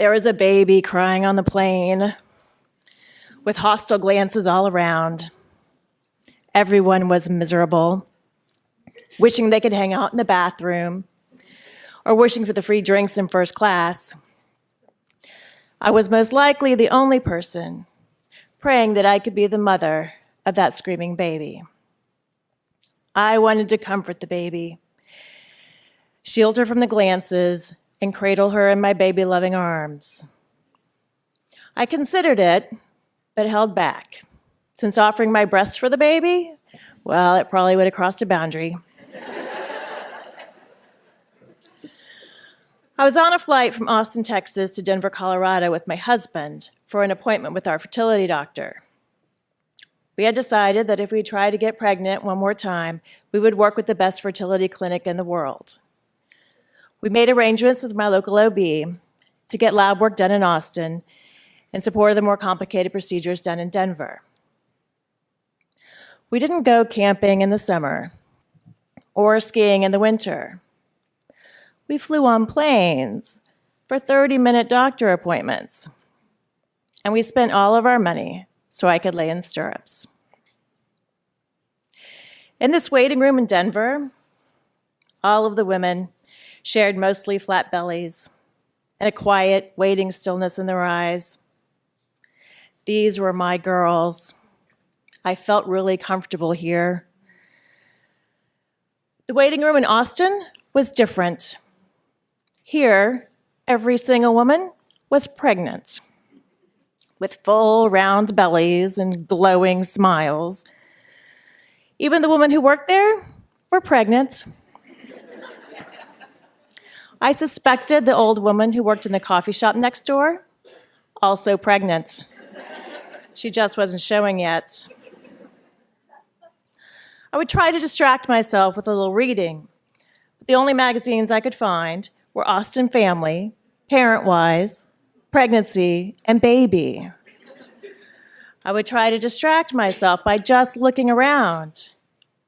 There was a baby crying on the plane with hostile glances all around. Everyone was miserable, wishing they could hang out in the bathroom or wishing for the free drinks in first class. I was most likely the only person praying that I could be the mother of that screaming baby. I wanted to comfort the baby, shield her from the glances, and cradle her in my baby-loving arms. I considered it, but held back, since offering my breast for the baby, well, it probably would have crossed a boundary. I was on a flight from Austin, Texas to Denver, Colorado with my husband for an appointment with our fertility doctor. We had decided that if we tried to get pregnant one more time, we would work with the best fertility clinic in the world. We made arrangements with my local OB to get lab work done in Austin in support of the more complicated procedures done in Denver. We didn't go camping in the summer or skiing in the winter. We flew on planes for 30-minute doctor appointments, and we spent all of our money so I could lay in stirrups. In this waiting room in Denver, all of the women shared mostly flat bellies and a quiet, waiting stillness in their eyes. These were my girls. I felt really comfortable here. The waiting room in Austin was different. Here, every single woman was pregnant, with full round bellies and glowing smiles. Even the women who worked there were pregnant. I suspected the old woman who worked in the coffee shop next door, also pregnant. She just wasn't showing yet. I would try to distract myself with a little reading, but the only magazines I could find were Austin Family, Parent-Wise, Pregnancy, and Baby. I would try to distract myself by just looking around,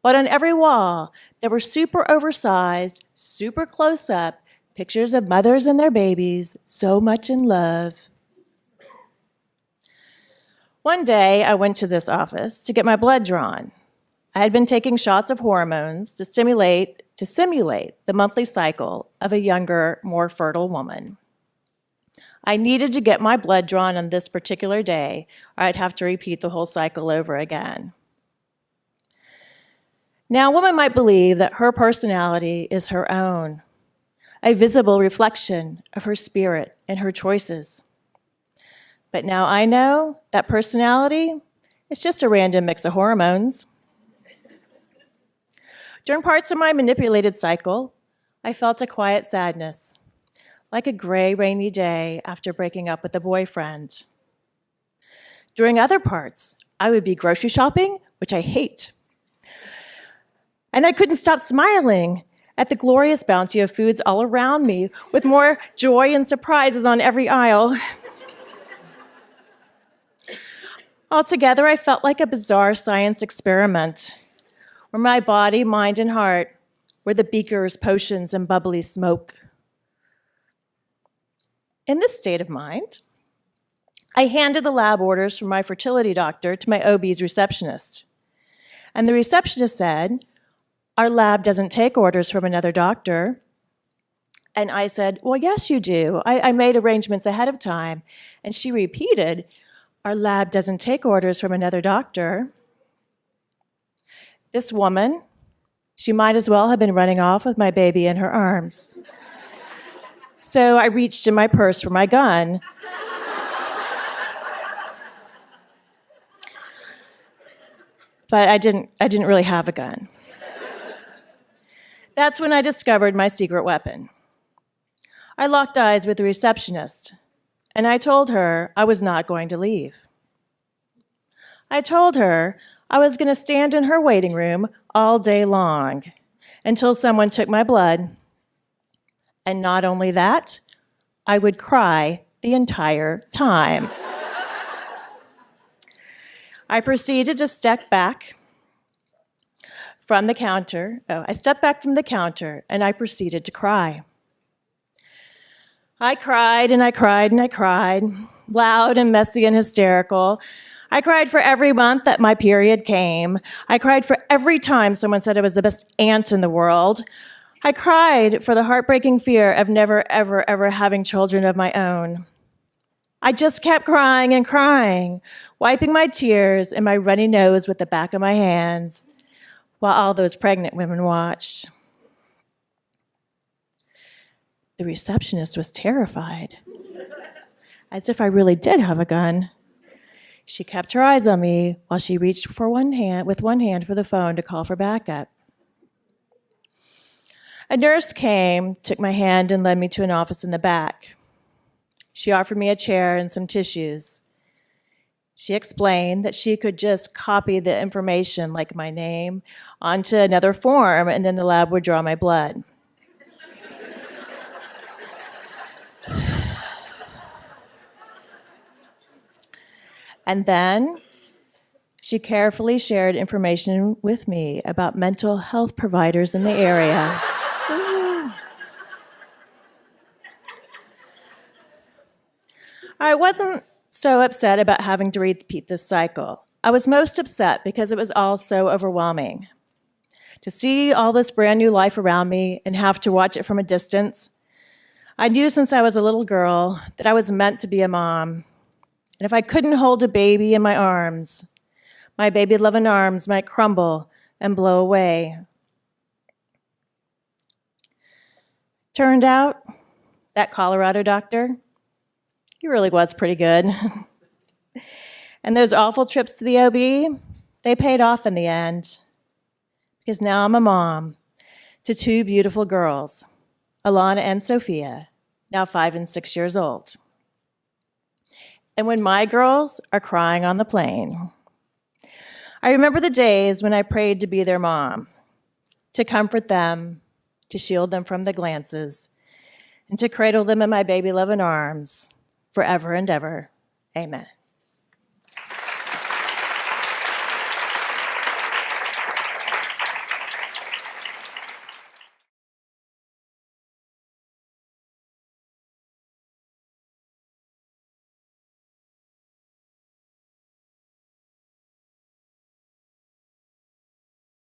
but on every wall, there were super oversized, super close-up pictures of mothers and their babies, so much in love. One day, I went to this office to get my blood drawn. I had been taking shots of hormones to simulate the monthly cycle of a younger, more fertile woman. I needed to get my blood drawn on this particular day, or I'd have to repeat the whole cycle over again. Now, a woman might believe that her personality is her own, a visible reflection of her spirit and her choices. But now I know that personality is just a random mix of hormones. During parts of my manipulated cycle, I felt a quiet sadness, like a gray, rainy day after breaking up with a boyfriend. During other parts, I would be grocery shopping, which I hate. And I couldn't stop smiling at the glorious bounty of foods all around me, with more joy and surprises on every aisle. Altogether, I felt like a bizarre science experiment, where my body, mind, and heart were the beakers, potions, and bubbly smoke. In this state of mind, I handed the lab orders from my fertility doctor to my OB's receptionist. And the receptionist said, "Our lab doesn't take orders from another doctor." And I said, "Well, yes, you do. I made arrangements ahead of time." And she repeated, "Our lab doesn't take orders from another doctor." This woman, she might as well have been running off with my baby in her arms. So I reached in my purse for my gun. But I didn't really have a gun. That's when I discovered my secret weapon. I locked eyes with the receptionist, and I told her I was not going to leave. I told her I was going to stand in her waiting room all day long until someone took my blood. And not only that, I would cry the entire time. I proceeded to step back from the counter. I stepped back from the counter and I proceeded to cry. I cried and I cried and I cried, loud and messy and hysterical. I cried for every month that my period came. I cried for every time someone said I was the best aunt in the world. I cried for the heartbreaking fear of never, ever, ever having children of my own. I just kept crying and crying, wiping my tears and my runny nose with the back of my hands, while all those pregnant women watched. The receptionist was terrified, as if I really did have a gun. She kept her eyes on me while she reached with one hand for the phone to call for backup. A nurse came, took my hand, and led me to an office in the back. She offered me a chair and some tissues. She explained that she could just copy the information, like my name, onto another form, and then the lab would draw my blood. And then she carefully shared information with me about mental health providers in the area. I wasn't so upset about having to repeat this cycle. I was most upset because it was all so overwhelming. To see all this brand new life around me and have to watch it from a distance, I knew since I was a little girl that I was meant to be a mom. And if I couldn't hold a baby in my arms, my baby loving arms might crumble and blow away. Turned out, that Colorado doctor, he really was pretty good. And those awful trips to the OB, they paid off in the end. Because now I'm a mom to two beautiful girls, Alana and Sophia, now 5 and 6 years old. And when my girls are crying on the plane, I remember the days when I prayed to be their mom, to comfort them, to shield them from the glances, and to cradle them in my baby-loving arms forever and ever. Amen.